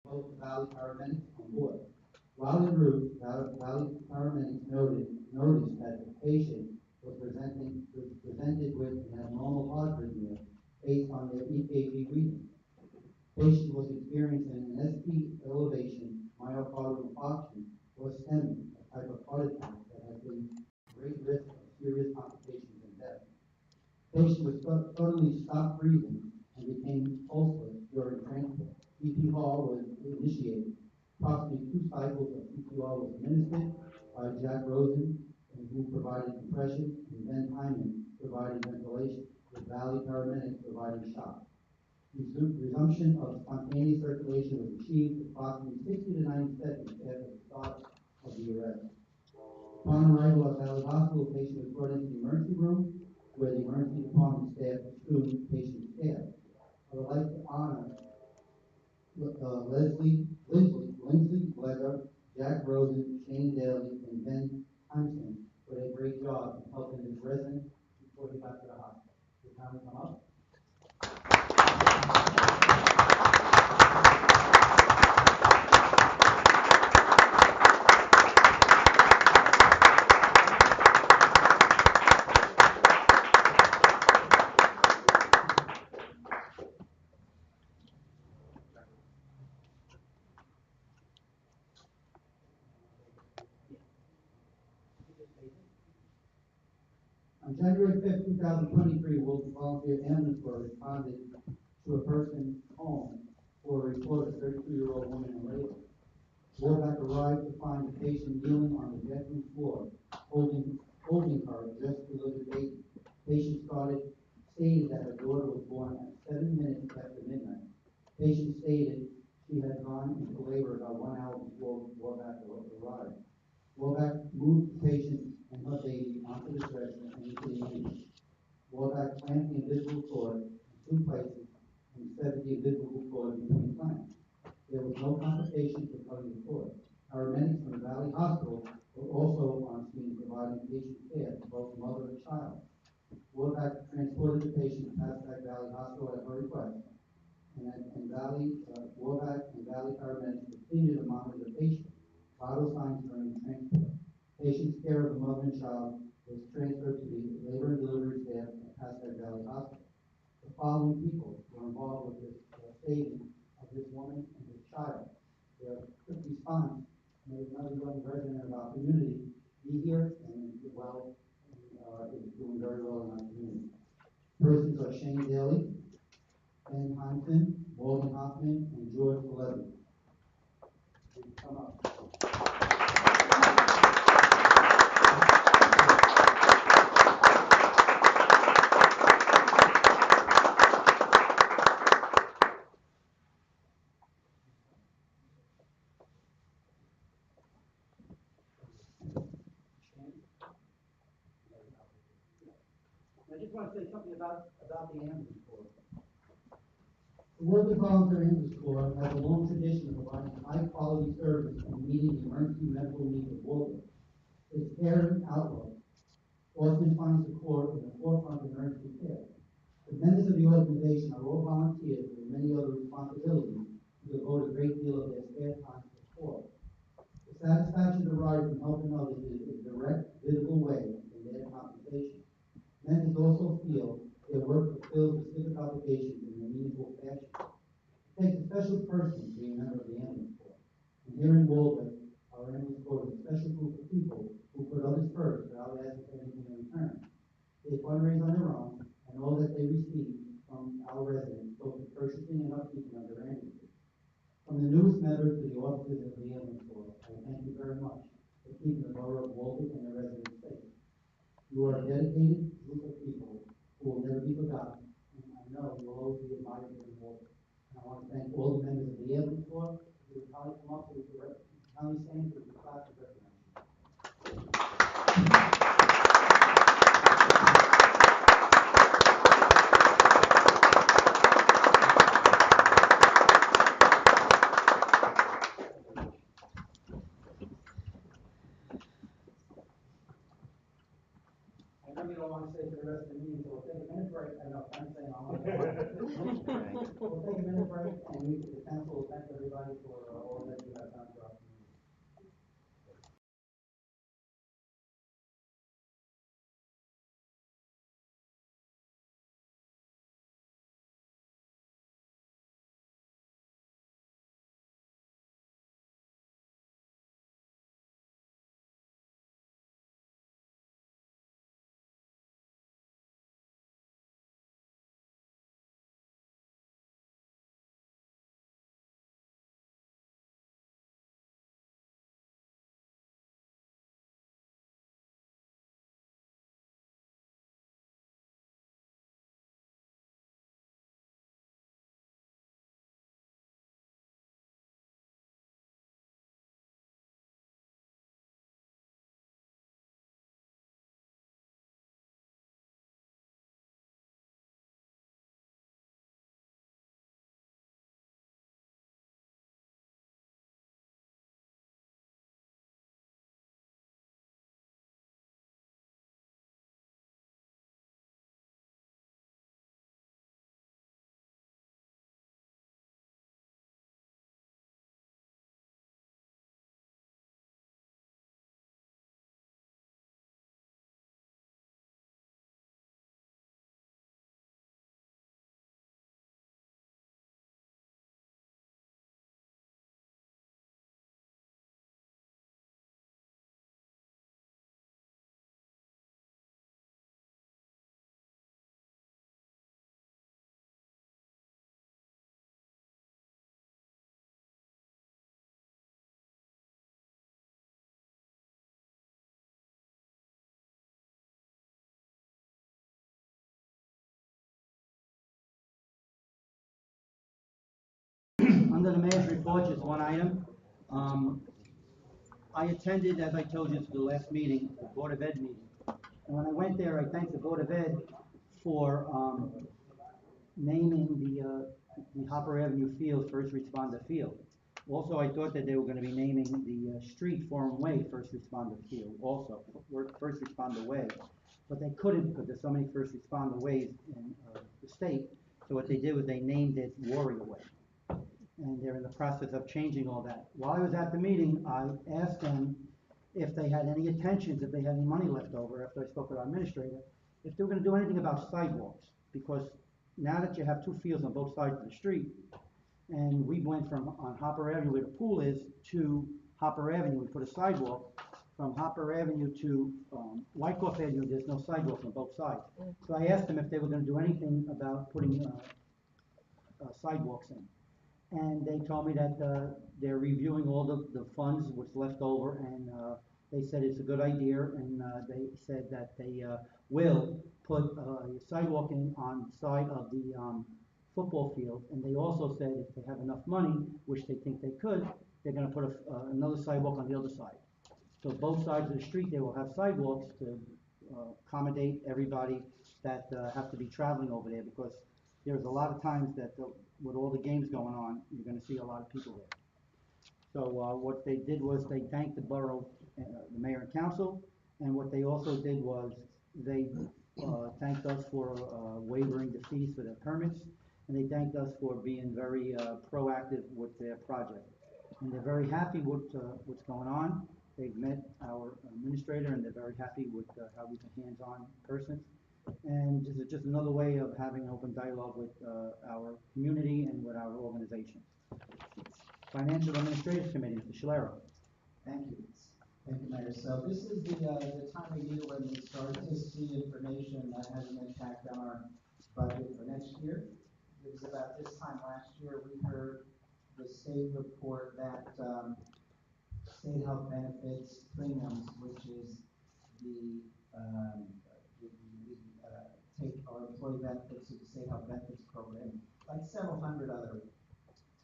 both the Valley paramedics on board. While en route, Valley paramedics noticed that the patient was presented with an abnormal heart rhythm based on their EKG reading. Patient was experiencing an ST elevation, myocardial infarction, or STEMI, a type of heart attack that has been great risk of serious complications and death. Patient was suddenly stopped breathing and became pulseless during transport. CPR was initiated. Approximately 2 cycles of CPR was administered by Jack Rosen, who provided compression, and Ben Hyman provided ventilation, with Valley paramedics providing shock. Resumption of spontaneous circulation was achieved approximately 60 to 90 seconds after the start of the arrest. Upon arrival at Valley Hospital, the patient was brought into the emergency room, where the emergency department staff assumed patient care. I would like to honor Lindsay Weather, Jack Rosen, Shane Daly, and Ben Hanson for their great job in helping this resident before he got to the hospital. Would family come up? On January 5th, 2023, Wilton Volunteer Ambulance Corps responded to a person's home for a report of a 32-year-old woman in labor. Warback arrived to find the patient kneeling on the bedroom floor, holding her just delivered baby. Patient stated that her daughter was born at 7 minutes after midnight. Patient stated she had gone into labor about 1 hour before Warback arrived. Warback moved the patient and her baby onto the stretcher and into the ambulance. Warback clamped the invisible cord in 2 places and severed the invisible cord between clamps. There was no complication for cutting the cord. Paramedics from the Valley Hospital were also on scene providing patient care to both mother and child. Warback transported the patient to Pascack Valley Hospital at her request, Warback and Valley paramedics continued to monitor the patient. Vital signs during the transport. Patient's care of the mother and child was transferred to the labor and delivery staff at Pascack Valley Hospital. The following people were involved with this saving of this woman and this child. Their quick response made another young resident of our community be here and is doing very well in our community. Persons are Shane Daly, Ben Hanson, Morgan Hoffman, and George Levy. Come up. I just want to say something about the ambulance corps. The Workers Volunteer Ambulance Corps has a long tradition of providing high-quality service and meeting the emergency medical needs of Walden. Its caring outlook often finds the Corps in the forefront of emergency care. The members of the organization are all volunteers with many other responsibilities who devote a great deal of their spare time to the Corps. The satisfaction derived from helping others is a direct, visible way in their compensation. Members also feel their work fulfills specific obligations in a meaningful fashion. It takes a special person to be a member of the Ambulance Corps. And here in Walden, our Ambulance Corps is a special group of people who put others first without asking for anything in return. They fundraise on their own, and all that they receive from our residents goes to purchasing and upkeeping of their ambulances. From the newest members to the officers of the Ambulance Corps, I thank you very much for keeping the borough of Walden and their residents safe. You are a dedicated group of people who will never be forgotten, and I know you will always be admired and rewarded. And I want to thank all the members of the Ambulance Corps who have kindly come up to the county stand for the class of recognition. I know you don't want to stay for the rest of the meeting, so we'll take a minute break. I know, I'm saying I'm on. We'll take a minute break, and the council will thank everybody for Under the mayor's report, just one item. I attended, as I told you, to the last meeting, the Board of Ed meeting. And when I went there, I thanked the Board of Ed for, naming the Hopper Avenue Field First Responder Field. Also, I thought that they were gonna be naming the street Forum Way First Responder Field also, First Responder Way. But they couldn't because there's so many first responder ways in the state. So what they did was they named it Warrior Way. And they're in the process of changing all that. While I was at the meeting, I asked them if they had any intentions, if they had any money left over, after I spoke with our administrator, if they were gonna do anything about sidewalks. Because now that you have two fields on both sides of the street, and we went from, on Hopper Avenue where the pool is, to Hopper Avenue, we put a sidewalk. From Hopper Avenue to, Wyckoff Avenue, there's no sidewalks on both sides. So I asked them if they were gonna do anything about putting, sidewalks in. And they told me that, they're reviewing all the funds, what's left over, and, they said it's a good idea, and, they said that they, will put, a sidewalk in on the side of the, football field, and they also said if they have enough money, which they think they could, they're gonna put another sidewalk on the other side. So both sides of the street, they will have sidewalks to, accommodate everybody that, have to be traveling over there, because there's a lot of times that, with all the games going on, you're gonna see a lot of people there. So, what they did was they thanked the borough, the mayor and council, and what they also did was they, thanked us for, waiving the fees for their permits, and they thanked us for being very, proactive with their project. And they're very happy with, what's going on. They've met our administrator, and they're very happy with, how we've been hands-on person. And this is just another way of having an open dialogue with, our community and with our organization. Financial Administrative Committee, Mr. Scalera. Thank you. Thank you, Mayor. So this is the time of year when we start to see information that has an impact on our budget for next year. It was about this time last year we heard the state report that state health benefits premiums, which is we take our employee benefits to the state health benefits program, like several hundred other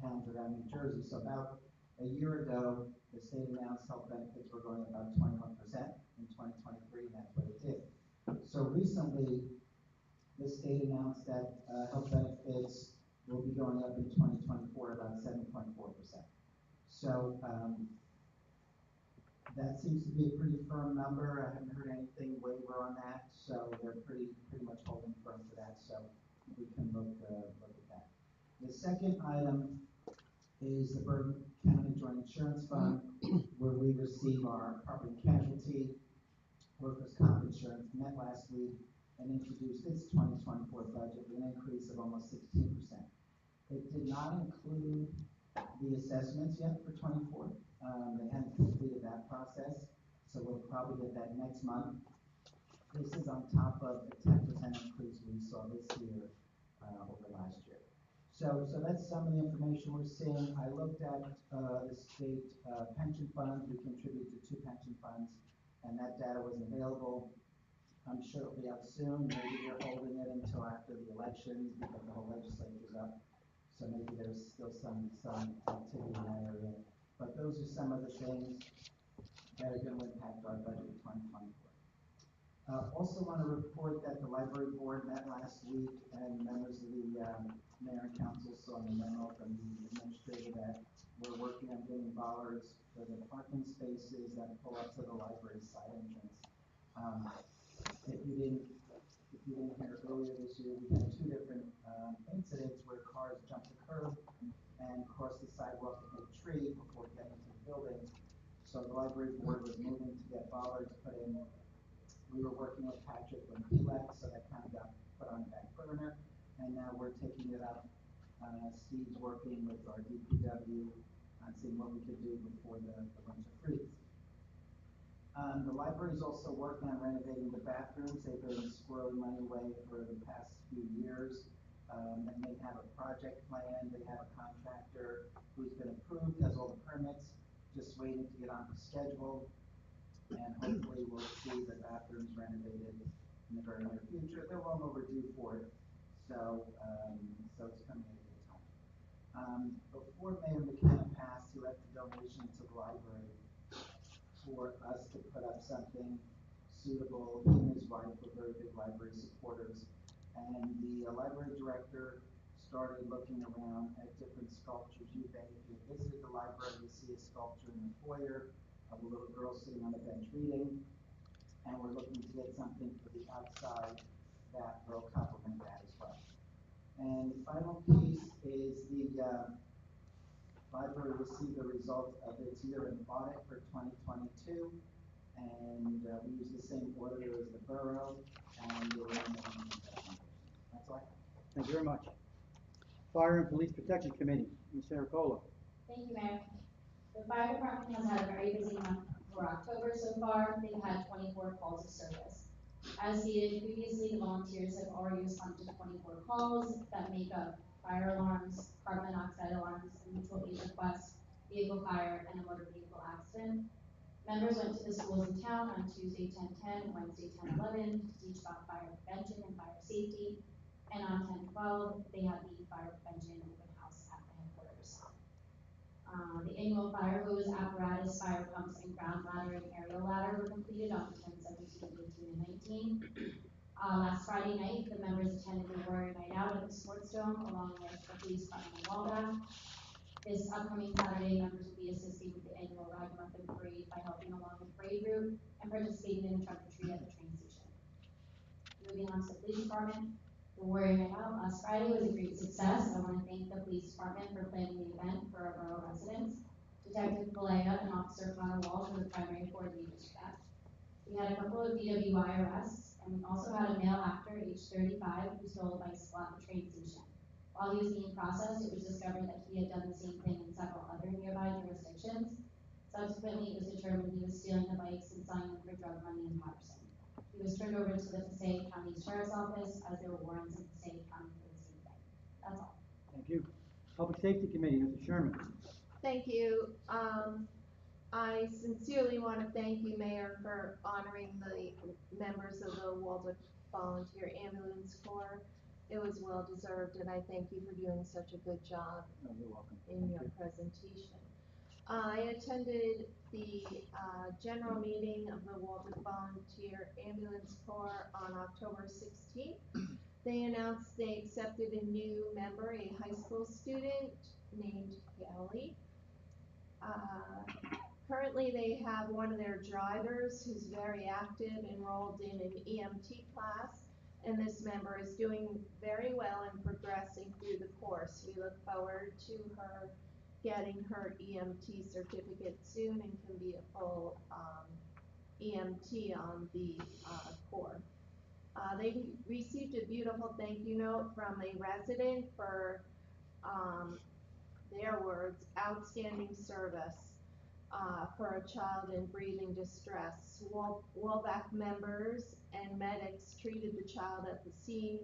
towns around New Jersey. So about a year ago, the state announced health benefits were going about 21% in 2023, and that's what it did. So recently, the state announced that health benefits will be going up in 2024 about 7.4%. So that seems to be a pretty firm number. I haven't heard anything waver on that, so they're pretty much holding firm to that. So we can look at that. The second item is the Bergen County Joint Insurance Fund, where we receive our property casualty, workers' comp insurance. Met last week and introduced its 2024 budget with an increase of almost 16%. It did not include the assessments yet for 24. They hadn't completed that process, so we'll probably get that next month. This is on top of the 10% increase we saw this year over last year. So that's some of the information we're seeing. I looked at the state pension funds. We contribute to 2 pension funds, and that data wasn't available. I'm sure it'll be out soon. Maybe they're holding it until after the elections because the whole legislature's up. So maybe there's still some activity in that area. But those are some of the things that are going to impact our budget in 2024. Also want to report that the library board met last week, and members of the mayor and council saw the memo from the administrator that we're working on getting bollards for the parking spaces that pull up to the library side entrance. If you didn't hear earlier this year, we had 2 different incidents where cars jumped the curb and crossed the sidewalk into a tree before getting to the building. So the library board was moving to get bollards put in. We were working with Patrick when he left, so that kind of got put on the back burner, and now we're taking it up. Steve's working with our DPW on seeing what we could do before the winter freeze. The library is also working on renovating the bathrooms. They've been squirreling money away for the past few years, and they have a project plan. They have a contractor who's been approved, has all the permits, just waiting to get on the schedule. And hopefully we'll see the bathrooms renovated in the very near future. They're long overdue for it, so it's coming at a good time. Before Mayor McKenna passed, he left a donation to the library for us to put up something suitable. He and his wife were very big library supporters. And the library director started looking around at different sculptures. You may, if you visited the library, you see a sculpture in the foyer of a little girl sitting on a bench reading. And we're looking to get something for the outside that will complement that as well. And the final piece is the library received the result of its year-end audit for 2022, and we use the same auditor as the borough, and there were no mentions of that. That's all I have. Thank you very much. Fire and Police Protection Committee, Ms. Sericola. Thank you, Mayor. The fire department has had a very busy month for October so far. They've had 24 calls of service. As stated previously, the volunteers have already responded to 24 calls that make up fire alarms, carbon monoxide alarms, mutual aid requests, vehicle fire, and a motor vehicle accident. Members went to the schools in town on Tuesday 10-10 and Wednesday 10-11 to teach about fire prevention and fire safety. And on 10-12, they had the fire prevention open house at the headquarters. The annual fire hose apparatus, fire pumps, and ground ladder and aerial ladder were completed on 10-17, 18, and 19. Last Friday night, the members attended the Warrior Night Out at the Sports Dome along with the police department in Walback. This upcoming Saturday, members will be assisting with the annual Ragamuffin Parade by helping along the parade route and participating in the trunk or treat at the train station. Moving on to the police department, the Warrior Night Out last Friday was a great success. I want to thank the police department for planning the event for our borough residents. Detective Galea and Officer Connor Walsh were the primary coordinators for that. We had a couple of DWI arrests, and we also had a male actor, age 35, who stole a bicycle at the train station. While he was being processed, it was discovered that he had done the same thing in several other nearby jurisdictions. Subsequently, it was determined he was stealing the bikes and selling them for drug money in Patterson. He was turned over to the Passaic County Sheriff's Office as there were warrants in Passaic County for the same thing. That's all. Thank you. Public Safety Committee, Mr. Sherman. Thank you. I sincerely want to thank you, Mayor, for honoring the members of the Walden Volunteer Ambulance Corps. It was well deserved, and I thank you for doing such a good job You're welcome. in your presentation. I attended the general meeting of the Walden Volunteer Ambulance Corps on October 16th. They announced they accepted a new member, a high school student named Kelly. Currently, they have one of their drivers who's very active, enrolled in an EMT class, and this member is doing very well and progressing through the course. We look forward to her getting her EMT certificate soon and can be a full EMT on the Corps. They received a beautiful thank you note from a resident for their words, outstanding service for a child in breathing distress. Walback members and medics treated the child at the scene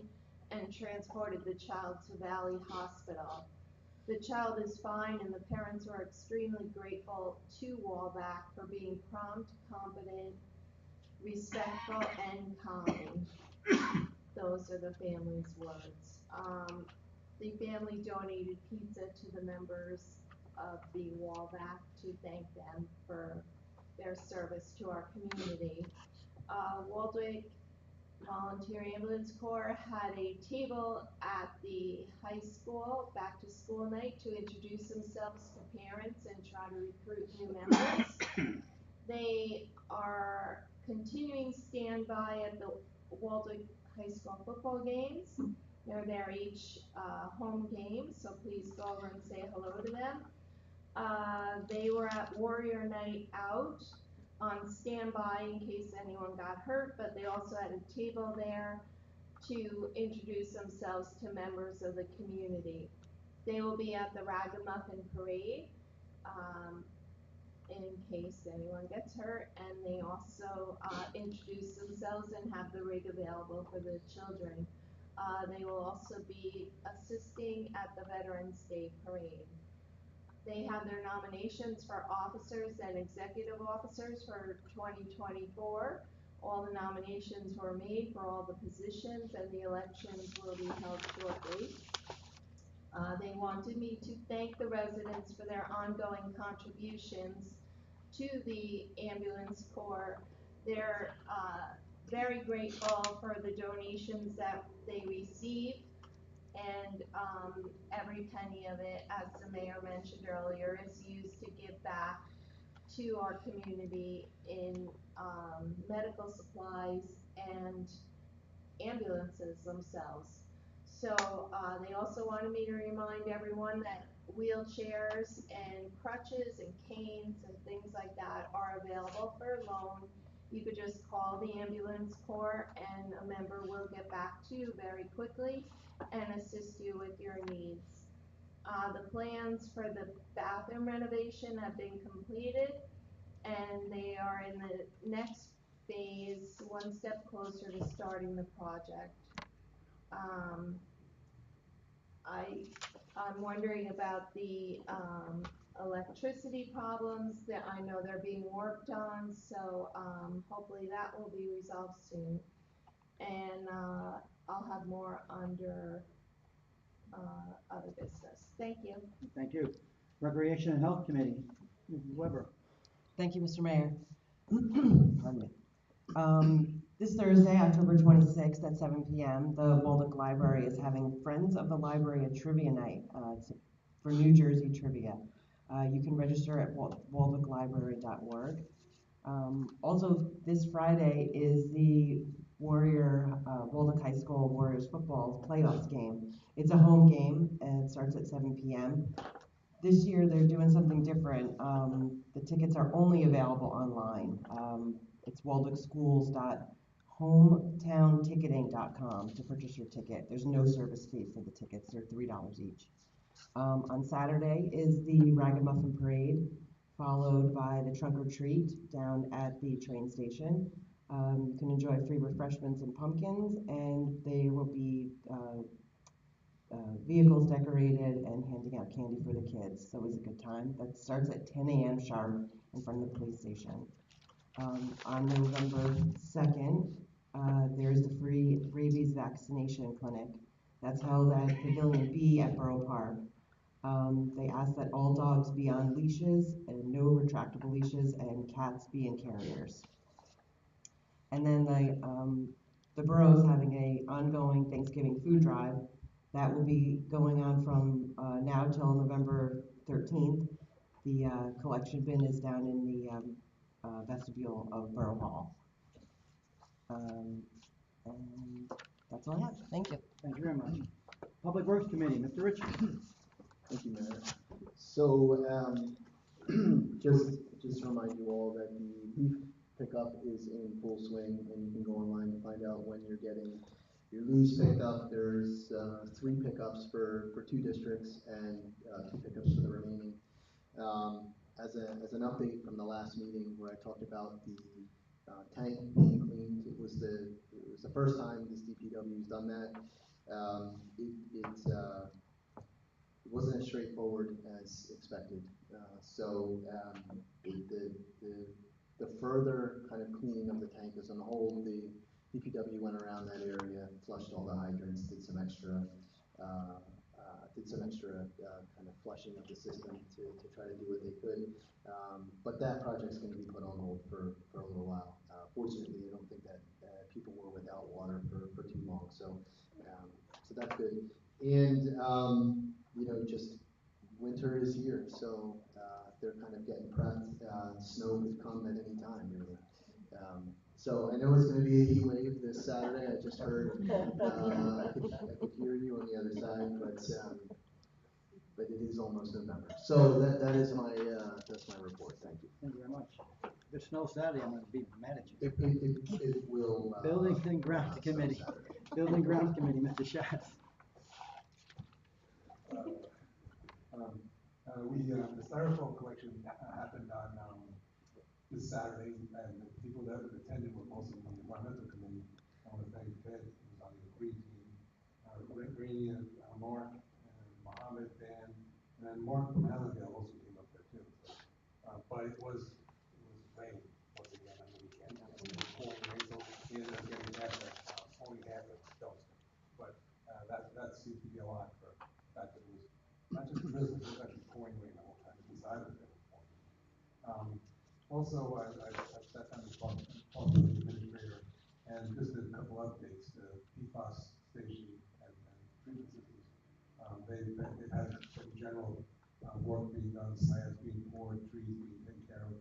and transported the child to Valley Hospital. The child is fine, and the parents are extremely grateful to Walback for being prompt, competent, respectful, and kind. Those are the family's words. The family donated pizza to the members of the Walback to thank them for their service to our community. Waldwick Volunteer Ambulance Corps had a table at the high school, back to school night, to introduce themselves to parents and try to recruit new members. They are continuing standby at the Waldwick High School football games. They're there each home game, so please go over and say hello to them. They were at Warrior Night Out on standby in case anyone got hurt, but they also had a table there to introduce themselves to members of the community. They will be at the Ragamuffin Parade in case anyone gets hurt, and they also introduce themselves and have the rig available for the children. They will also be assisting at the Veterans Day Parade. They have their nominations for officers and executive officers for 2024. All the nominations were made for all the positions, and the elections will be held shortly. They wanted me to thank the residents for their ongoing contributions to the ambulance corps. They're very grateful for the donations that they receive, and every penny of it, as the mayor mentioned earlier, is used to give back to our community in medical supplies and ambulances themselves. So they also wanted me to remind everyone that wheelchairs and crutches and canes and things like that are available for loan. You could just call the ambulance corps and a member will get back to you very quickly and assist you with your needs. The plans for the bathroom renovation have been completed and they are in the next phase, one step closer to starting the project. I'm wondering about the electricity problems that I know they're being worked on, so hopefully that will be resolved soon. And I'll have more under other business. Thank you. Thank you. Recreation and Health Committee, Mrs. Weber. Thank you, Mr. Mayor. Pardon me. This Thursday, October 26th at 7 p.m., the Waldeck Library is having Friends of the Library a Trivia Night for New Jersey Trivia. You can register at waldecklibrary.org. Also, this Friday is the Waldeck High School Warriors football playoffs game. It's a home game and it starts at 7 p.m. This year they're doing something different. The tickets are only available online. It's waldeckschools.hometownticketing.com to purchase your ticket. There's no service fee for the tickets. They're $3 each. On Saturday is the Ragamuffin Parade, followed by the Trunk or Treat down at the train station. You can enjoy free refreshments and pumpkins, and there will be vehicles decorated and handing out candy for the kids. So it's a good time. That starts at 10 a.m. sharp in front of the police station. On November 2nd, there's the free rabies vaccination clinic that's held at Pavilion B at Borough Park. They ask that all dogs be on leashes and no retractable leashes, and cats be in carriers. And then the borough is having a ongoing Thanksgiving food drive that will be going on from now till November 13th. The collection bin is down in the vestibule of Borough Hall. And that's all I have. Thank you. Thank you very much. Public Works Committee, Mr. Richards. Thank you, Mayor. So, just to remind you all that the leaf pickup is in full swing, and you can go online to find out when you're getting your leaves picked up. There's 3 pickups for 2 districts and 2 pickups for the remaining. As an update from the last meeting where I talked about the tank being cleaned, it was the first time this DPW has done that. It wasn't as straightforward as expected. The further kind of cleaning of the tank as a whole, the DPW went around that area, flushed all the hydrants, did some extra kind of flushing of the system to try to do what they could. But that project's going to be put on hold for a little while. Fortunately, I don't think that people were without water for too long. So that's good. And just winter is here, so they're kind of getting prepped. Snow could come at any time, really. So I know it's going to be a heat wave this Saturday. I just heard. I could hear you on the other side, but it is almost November. So that is that's my report. Thank you. Thank you very much. If it snows Saturday, I'm going to be mad at you. It will. Buildings and Grounds Committee. Building and Grounds Committee, Mr. Schatz. The styrofoam collection happened on this Saturday, and the people that attended were mostly from the environmental committee. I want to thank Ted, who was on the green team, Rainey, Mark, and Mohammed, Dan, and then Mark from Allendale also came up there too. But it was rain once again on the weekend. It was pouring rain, so we ended up getting only half a dumpster. But that seems to be a lot for the fact that it was business, it's actually pouring rain the whole time inside of it. Also, I've sat down and talked to the administrator, and just a couple updates, the PFAS station and treatment systems. They've had some general work being done, slabs being poured, trees being taken care of,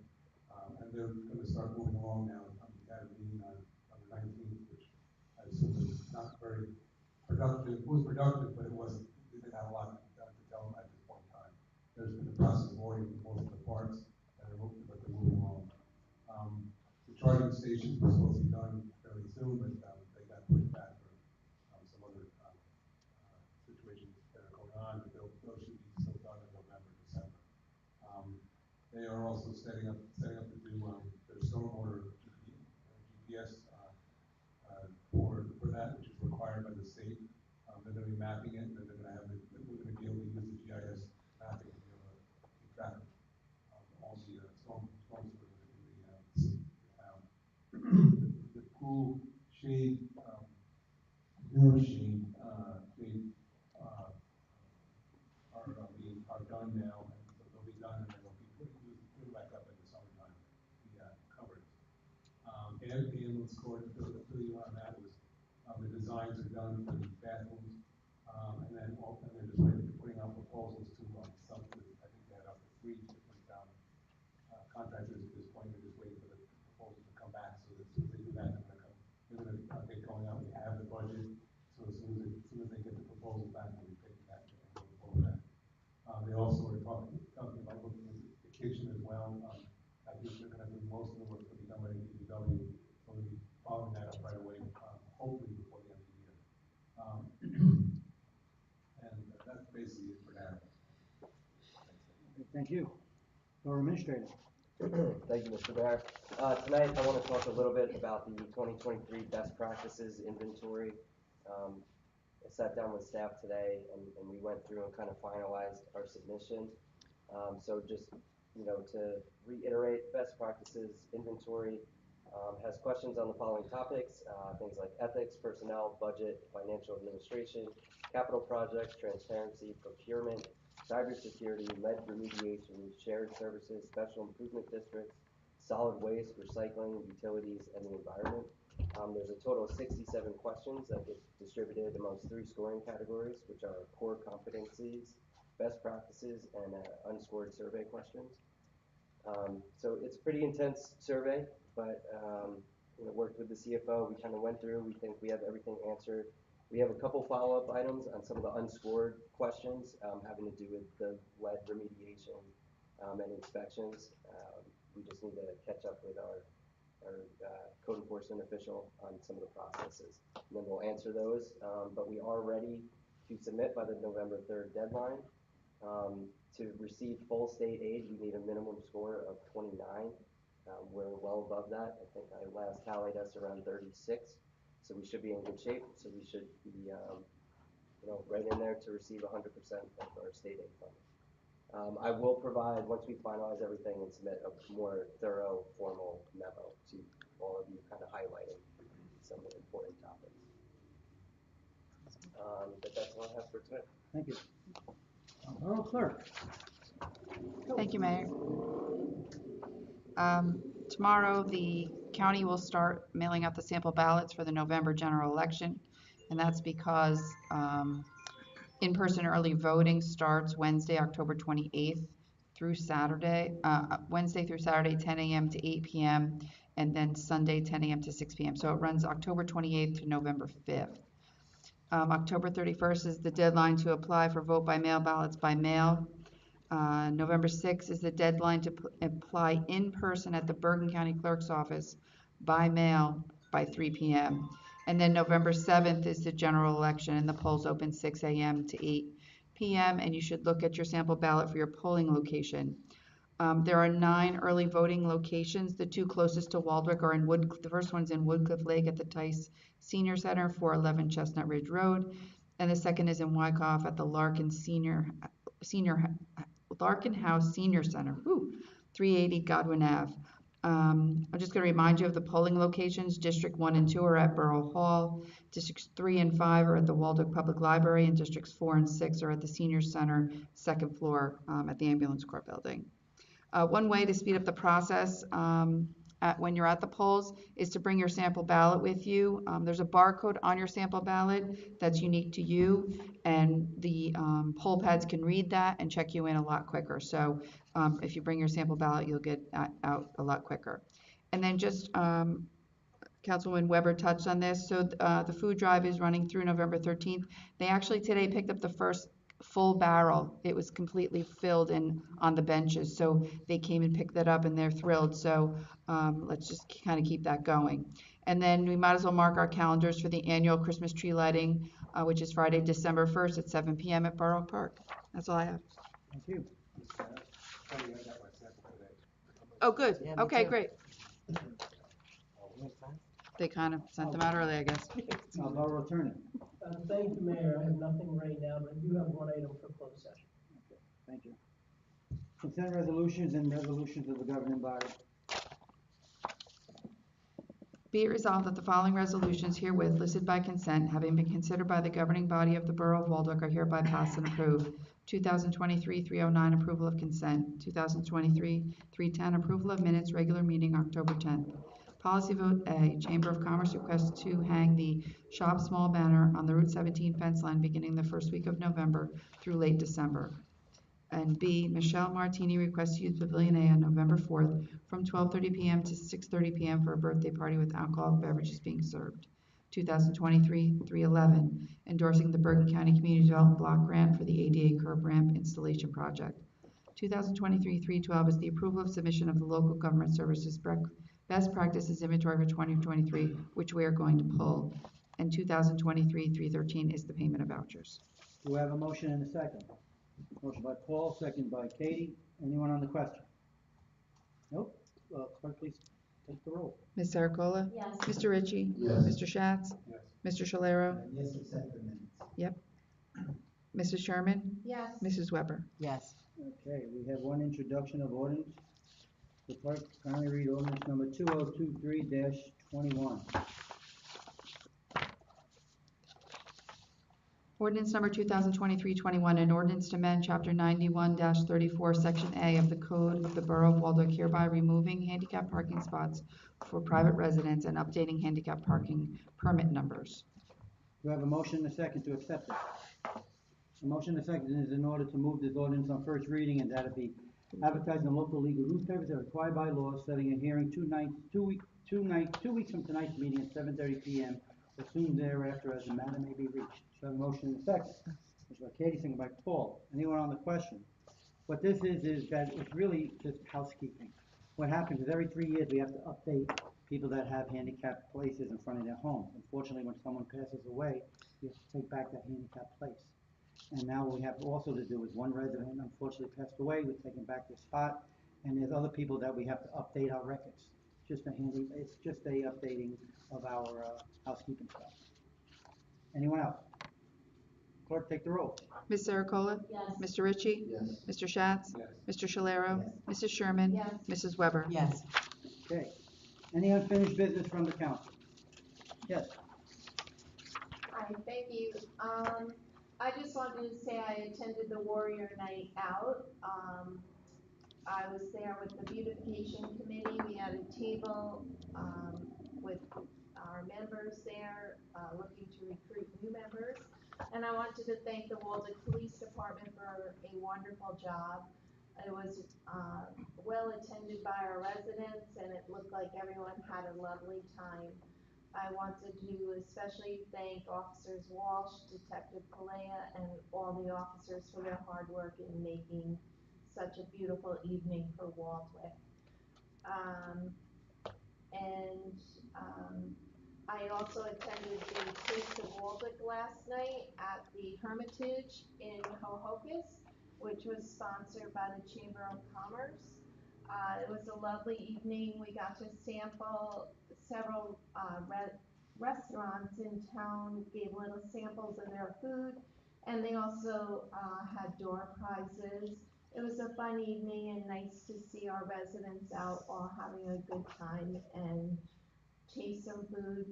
and they're going to start moving along now. We had a meeting on the 19th, which I assume was not very productive. It was productive, but it wasn't. They didn't have a lot to tell them at this point in time. There's been a process of ordering most of the parts, but they're moving along. The charging stations were supposed to be done fairly soon, but they got pushed back for some other situations that are going on. But those should be still done in November, December. They are also setting up to do their stormwater GPS for that, which is required by the state. They're going to be mapping it, and then they're going to have we're going to be able to use the GIS mapping to be able to keep track of all the storm sewers in the town. The pool shade, new shade, are done now, and so they'll be done, and then they'll be put back up in the summertime, covered. Ambulance court, to fill you on that was, the designs are done for the bathrooms, and then they're just putting out proposals to some, I think they had up to 3 different contractors at this point. They're just waiting for the proposals to come back, so that as soon as they do that, they're going to get going out. We have the budget, so as soon as they get the proposal back, we'll be picking that and going forward that. They also are talking about looking at the kitchen as well. I think they're going to do most of the work to be done by the DPW, so we'll be following that up right away, hopefully before the end of the year. And that's basically it for now. Thank you. Borough Administrator. Thank you, Mr. Bear. Tonight, I want to talk a little bit about the 2023 best practices inventory. I sat down with staff today, and we went through and kind of finalized our submission. So just, to reiterate, best practices inventory has questions on the following topics, things like ethics, personnel, budget, financial administration, capital projects, transparency, procurement, cybersecurity, lead remediation, shared services, special improvement districts, solid waste, recycling, utilities, and the environment. There's a total of 67 questions that get distributed amongst 3 scoring categories, which are core competencies, best practices, and unscored survey questions. So it's a pretty intense survey, but worked with the CFO. We kind of went through. We think we have everything answered. We have a couple follow-up items on some of the unscored questions having to do with the lead remediation and inspections. We just need to catch up with our code enforcement official on some of the processes. And then we'll answer those, but we are ready to submit by the November 3rd deadline. To receive full state aid, we need a minimum score of 29. We're well above that. I think I last tallied us around 36. So we should be in good shape. So we should be, right in there to receive 100% of our state aid funding. I will provide, once we finalize everything, and submit a more thorough, formal memo to all of you, kind of highlighting some important topics. But that's all I have for today. Thank you. Borough Clerk. Thank you, Mayor. Tomorrow, the county will start mailing out the sample ballots for the November general election, and that's because in-person early voting starts Wednesday, October 28th through Saturday, Wednesday through Saturday, 10 a.m. to 8 p.m., and then Sunday, 10 a.m. to 6 p.m. So it runs October 28th to November 5th. October 31st is the deadline to apply for vote by mail ballots by mail. November 6th is the deadline to apply in person at the Bergen County Clerk's Office by mail by 3 p.m. And then November 7th is the general election, and the polls open 6 a.m. to 8 p.m. And you should look at your sample ballot for your polling location. There are 9 early voting locations. The 2 closest to Waldwick are in the first one's in Woodcliff Lake at the Tice Senior Center, 411 Chestnut Ridge Road, and the second is in Wyckoff at the Larkin House Senior Center, 380 Godwin Ave. I'm just gonna remind you of the polling locations. District 1 and 2 are at Borough Hall. Districts 3 and 5 are at the Waldo Public Library, and Districts 4 and 6 are at the Senior Center, second floor, at the Ambulance Corps building. One way to speed up the process when you're at the polls is to bring your sample ballot with you. There's a barcode on your sample ballot that's unique to you, and the poll pads can read that and check you in a lot quicker. So if you bring your sample ballot, you'll get out a lot quicker. And then just Councilwoman Weber touched on this. So the food drive is running through November 13th. They actually today picked up the first full barrel. It was completely filled in on the benches. So they came and picked that up and they're thrilled. So let's just kind of keep that going. And then we might as well mark our calendars for the annual Christmas tree lighting, which is Friday, December 1st at 7 p.m. at Borough Park. That's all I have. Thank you. I got my sample today. Oh, good. Yeah, me Okay, too. great. They kind of sent them out early, I guess. Borough Attorney. Thank you, Mayor. I have nothing right now, but I do have one item for closed session. Okay, thank you. Consent resolutions and resolutions of the governing body. Be it resolved that the following resolutions herewith listed by consent, having been considered by the governing body of the Borough of Waldock, are hereby passed and approved. 2023-309, approval of consent. 2023-310, approval of minutes, regular meeting, October 10th. Policy vote A, Chamber of Commerce requests to hang the Shop Small banner on the Route 17 fence line beginning the first week of November through late December. And B, Michelle Martini requests to use Pavilion A on November 4th from 12:30 p.m. to 6:30 p.m. for a birthday party with alcoholic beverages being served. 2023-311, endorsing the Bergen County Community Development Block Grant for the ADA curb ramp installation project. 2023-312 is the approval of submission of the Local Government Services Best Practices Inventory for 2023, which we are going to pull. And 2023-313 is the payment of vouchers. Do we have a motion and a second? Motion by Paul, second by Katie. Anyone on the question? Nope. Clerk, please take the roll. Ms. Sericola? Yes. Mr. Ritchie? Yes. Mr. Schatz? Yes. Mr. Shalero? Yes, accept the minutes. Mrs. Sherman? Yes. Mrs. Weber? Yes. Okay, we have one introduction of ordinance. The clerk kindly read ordinance number 2023-21. Ordinance number 2023-21, an ordinance to amend Chapter 91-34, Section A of the Code of the Borough of Waldock, hereby removing handicap parking spots for private residents and updating handicap parking permit numbers. Do I have a motion and a second to accept it? A motion and a second is in order to move this ordinance on first reading and that it be advertised in local legal newspapers as required by law, setting a hearing 2 weeks from tonight's meeting at 7:30 p.m. or soon thereafter as the matter may be reached. So I have a motion and a second. Motion by Katie, second by Paul. Anyone on the question? What this is that it's really just housekeeping. What happens is every 3 years we have to update people that have handicapped places in front of their home. Unfortunately, when someone passes away, you have to take back that handicapped place. And now what we have also to do is one resident unfortunately passed away, we're taking back their spot, and there's other people that we have to update our records. It's just a updating of our housekeeping stuff. Anyone else? Clerk, take the roll. Ms. Sericola? Yes. Mr. Ritchie? Yes. Mr. Schatz? Yes. Mr. Shalero? Yes. Mrs. Sherman? Yes. Mrs. Weber? Yes. Okay. Any unfinished business from the council? Yes. Hi, thank you. I just wanted to say I attended the Warrior Night Out. I was there with the beautification committee. We had a table, with our members there, looking to recruit new members. And I wanted to thank the Walden Police Department for a wonderful job. It was, well attended by our residents, and it looked like everyone had a lovely time. I wanted to especially thank Officers Walsh, Detective Palea, and all the officers for their hard work in making such a beautiful evening for Waldwick. I also attended the Taste of Waldwick last night at the Hermitage in Hohokus, which was sponsored by the Chamber of Commerce. It was a lovely evening. We got to sample several restaurants in town, gave little samples of their food, and they also had door prizes. it was a fun evening and nice to see our residents out all having a good time and taste some food,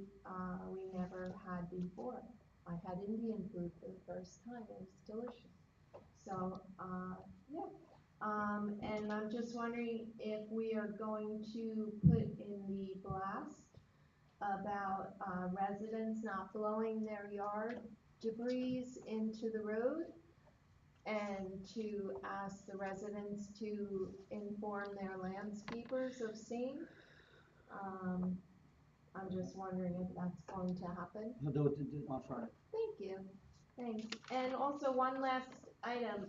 we never had before. I had Indian food for the first time, it was delicious. So, yeah. And I'm just wondering if we are going to put in the blast about, residents not blowing their yard debris into the road, and to ask the residents to inform their landscapers of same. I'm just wondering if that's going to happen. We'll do it on Friday. Thank you, thanks. And also one last item,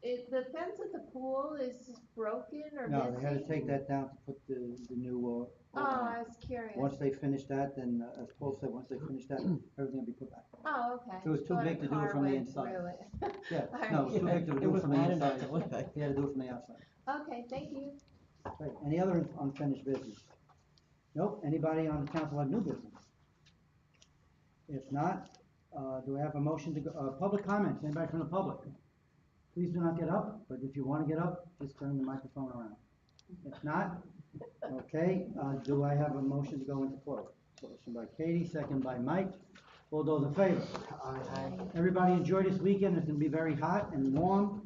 the fence at the pool is broken or missing? No, they had to take that down to put the new, Oh, I was curious. once they finish that, then, as Paul said, once they finish that, everything will be put back. Oh, okay. It was too Thought a big to do it car from the went inside. through it. Yeah, All no, it was too right. big to It do it was from the bad enough inside. to look like. He had to do it from the outside. Okay, thank you. Right, any other unfinished business? Nope, anybody on the council have new business? If not, do I have a motion to go, public comments, anybody from the public? Please do not get up, but if you wanna get up, just turn the microphone around. If not, okay, do I have a motion to go into close? Motion by Katie, second by Mike, all those in favor? Aye. Everybody enjoy this weekend, it's gonna be very hot and warm.